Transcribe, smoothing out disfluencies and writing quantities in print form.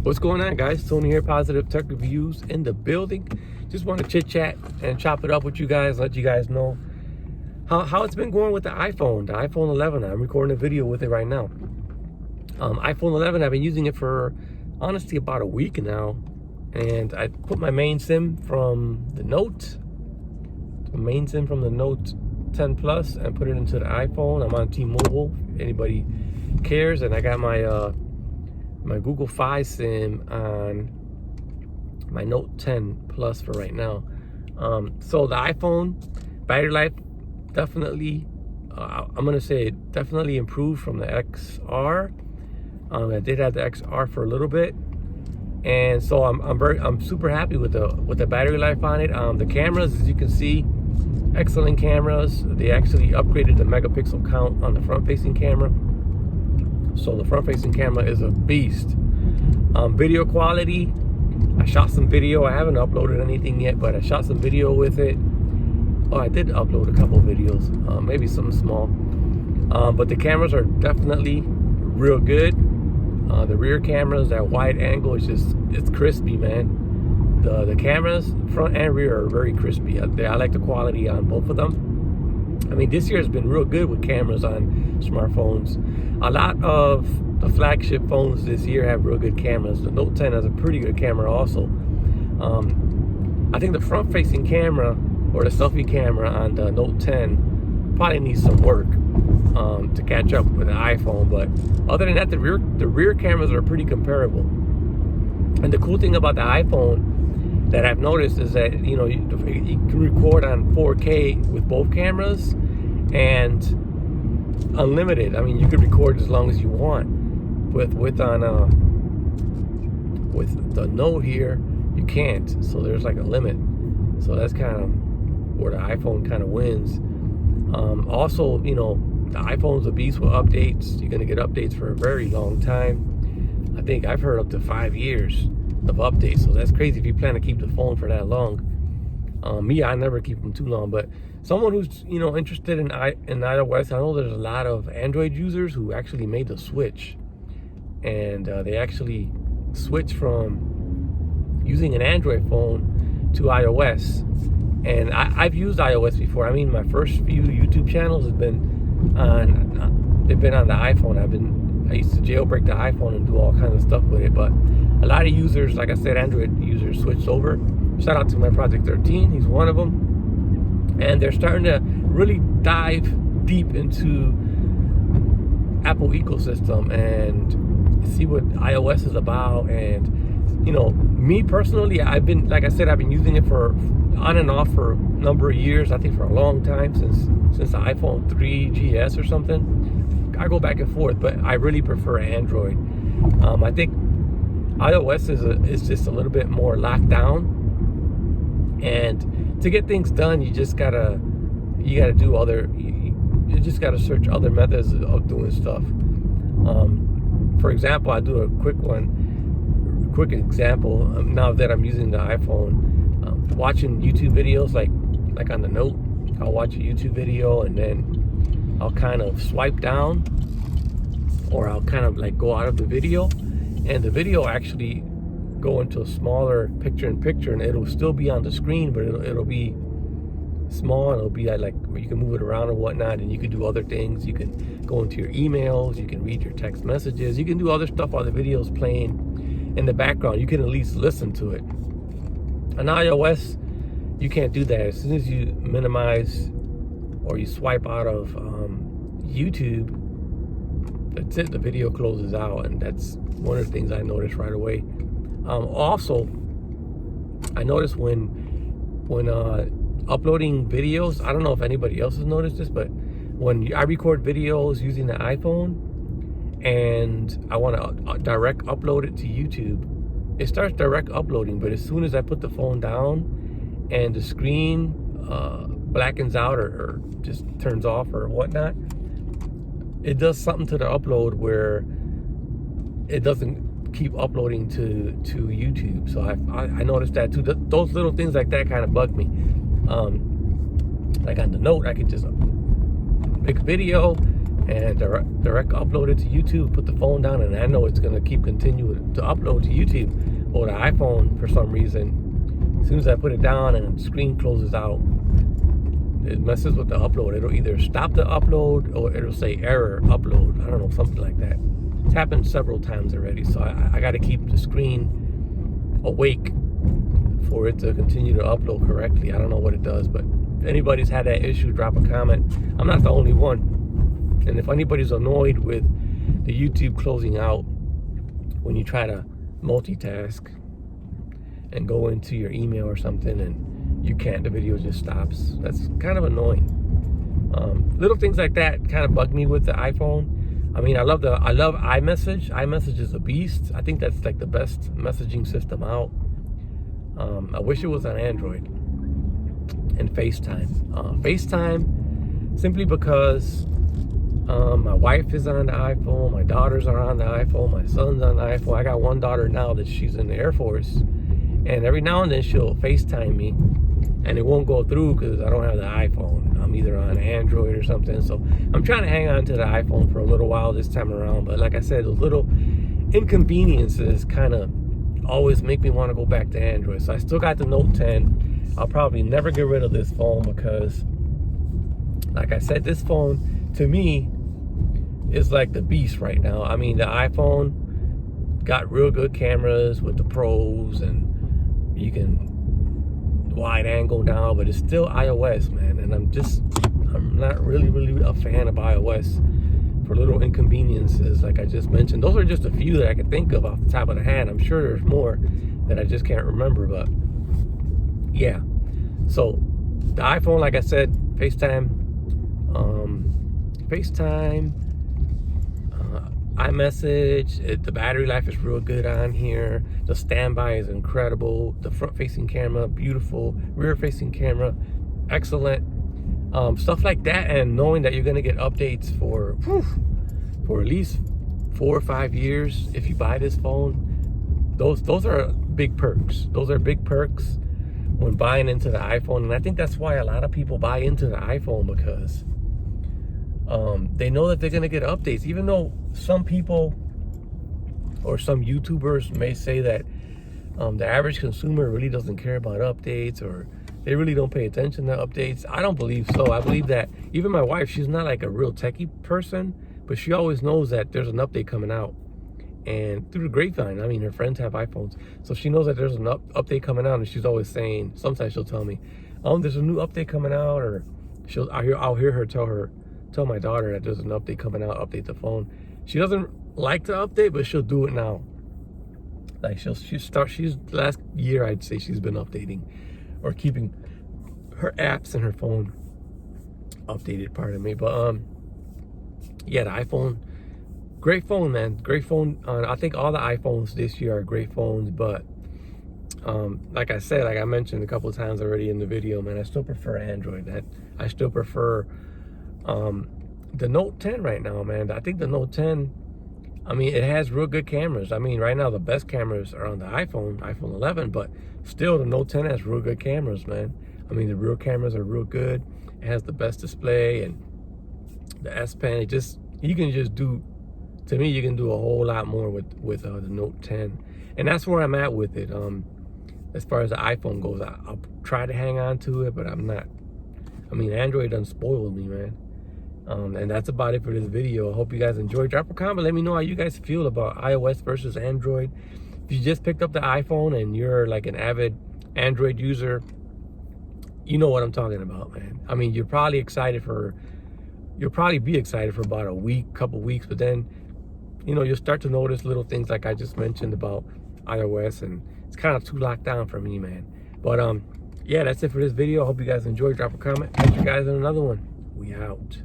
What's going on, guys? Tony here, Positive Tech Reviews in the building. Just want to chit chat and chop it up with you guys, let you guys know how it's been going with the iPhone 11. I'm recording a video with it right now. iPhone 11, I've been using it for honestly about a week now, and I put my main SIM from the Note 10 Plus and put it into the iPhone. I'm on T-Mobile, if anybody cares, and I got my my Google Fi SIM on my Note 10 Plus for right now. So the iPhone battery life definitely, I'm gonna say it definitely improved from the XR. I did have the XR for a little bit, and so I'm super happy with the battery life on it. The cameras, as you can see, excellent cameras. They actually upgraded the megapixel count on the front-facing camera. So the front-facing camera is a beast. Video quality, I shot some video. I haven't uploaded anything yet, but I shot some video with it. Oh, I did upload a couple of videos, maybe something small. But the cameras are definitely real good. The rear cameras, that wide angle is it's crispy, man. The cameras, front and rear, are very crispy. I like the quality on both of them. I mean, this year has been real good with cameras on smartphones. A lot of the flagship phones this year have real good cameras. The Note 10 has a pretty good camera also. I think the front-facing camera, or the selfie camera on the Note 10, probably needs some work to catch up with the iPhone. But other than that, the rear cameras are pretty comparable. And the cool thing about the iPhone that I've noticed is that, you know, you can record on 4K with both cameras and unlimited. I mean, you could record as long as you want. With the Note here, you can't. So there's like a limit. So that's kind of where the iPhone kind of wins. Also, you know, the iPhone's a beast with updates. You're gonna get updates for a very long time. I think I've heard up to 5 years of updates, so that's crazy if you plan to keep the phone for that long. Me, I never keep them too long, but someone who's, you know, interested in iOS, I know there's a lot of Android users who actually made the switch, and they actually switched from using an Android phone to iOS. And I've used iOS before. I mean, my first few YouTube channels have been on the iPhone. I used to jailbreak the iPhone and do all kinds of stuff with it, but a lot of users, like I said, Android users switched over. Shout out to my Project 13, he's one of them. And they're starting to really dive deep into Apple ecosystem and see what iOS is about. And, you know, me personally, I've been using it for on and off for a number of years. I think for a long time, since the iPhone 3GS or something. I go back and forth, but I really prefer Android. I think iOS is just a little bit more locked down, and to get things done, you just gotta search other methods of doing stuff. For example, I do a quick example. Now that I'm using the iPhone, watching YouTube videos, like on the Note, I'll watch a YouTube video and then I'll kind of swipe down, or I'll kind of like go out of the video, and the video actually go into a smaller picture-in-picture, and it'll still be on the screen, but it'll be small, and it'll be like you can move it around and whatnot, and you can do other things. You can go into your emails, you can read your text messages, you can do other stuff while the video's playing in the background. You can at least listen to it. On iOS, you can't do that. As soon as you minimize or you swipe out of YouTube, that's it, the video closes out. And that's one of the things I noticed right away. Also, I noticed when uploading videos, I don't know if anybody else has noticed this, but when I record videos using the iPhone and I want to direct upload it to YouTube, it starts direct uploading, but as soon as I put the phone down and the screen blackens out or just turns off or whatnot, it does something to the upload where it doesn't keep uploading to YouTube. So I noticed that too. Those little things like that kind of bug me. Like on the Note, I could just make a video, and direct upload it to YouTube, put the phone down, and I know it's gonna keep continuing to upload to YouTube. Or the iPhone, for some reason, as soon as I put it down and the screen closes out, it messes with the upload. It'll either stop the upload or it'll say error upload. I don't know, something like that. It's happened several times already, so I got to keep the screen awake for it to continue to upload correctly. I don't know what it does, but if anybody's had that issue, drop a comment. I'm not the only one. And if anybody's annoyed with the YouTube closing out when you try to multitask and go into your email or something and you can't, the video just stops. That's kind of annoying. Little things like that kind of bug me with the iPhone. I mean, I love iMessage. iMessage is a beast. I think that's like the best messaging system out. I wish it was on Android. And FaceTime. FaceTime, simply because my wife is on the iPhone, my daughters are on the iPhone, my son's on the iPhone. I got one daughter now that she's in the Air Force, and every now and then she'll FaceTime me, and it won't go through because I don't have the iPhone. I'm either on Android or something. So I'm trying to hang on to the iPhone for a little while this time around. But like I said, those little inconveniences kind of always make me want to go back to Android. So I still got the Note 10. I'll probably never get rid of this phone because, like I said, this phone to me is like the beast right now. I mean, the iPhone got real good cameras with the pros, and you can wide angle now, but it's still iOS, man. And I'm not really a fan of iOS for little inconveniences like I just mentioned. Those are just a few that I can think of off the top of the head. I'm sure there's more that I just can't remember, but yeah. So the iPhone, like I said, FaceTime, iMessage, the battery life is real good on here. The standby is incredible. The front-facing camera, beautiful. Rear-facing camera, excellent. Stuff like that, and knowing that you're gonna get updates for at least 4 or 5 years if you buy this phone. Those are big perks. Those are big perks when buying into the iPhone, and I think that's why a lot of people buy into the iPhone, because they know that they're gonna get updates. Even though some people or some YouTubers may say that the average consumer really doesn't care about updates, or they really don't pay attention to updates. I don't believe so. I believe that even my wife, she's not like a real techie person, but she always knows that there's an update coming out. And through the grapevine, I mean, her friends have iPhones, so she knows that there's an update coming out, and she's always saying, sometimes she'll tell me, there's a new update coming out, or I'll hear her tell my daughter that there's an update coming out, update the phone. She doesn't like to update, but she'll do it now. Like she's last year, I'd say she's been updating or keeping her apps and her phone updated, pardon me. But yeah, the iPhone, great phone, man. Great phone. I think all the iPhones this year are great phones, but like I said, like I mentioned a couple of times already in the video, man, I still prefer Android. I still prefer the Note 10 right now, man. I think the Note 10, I mean, it has real good cameras. I mean, right now the best cameras are on the iPhone 11, but still the Note 10 has real good cameras, man. I mean, the real cameras are real good. It has the best display, and the S Pen, you can just do, to me, you can do a whole lot more with the Note 10. And that's where I'm at with it. As far as the iPhone goes, I'll try to hang on to it, but I'm not. I mean, Android done spoiled me, man. And that's about it for this video. I hope you guys enjoyed. Drop a comment. Let me know how you guys feel about iOS versus Android. If you just picked up the iPhone and you're like an avid Android user, you know what I'm talking about, man. I mean, you'll probably be excited for about a week, couple weeks, but then, you know, you'll start to notice little things like I just mentioned about iOS, and it's kind of too locked down for me, man. But yeah, that's it for this video. I hope you guys enjoyed. Drop a comment. Catch you guys in another one. We out.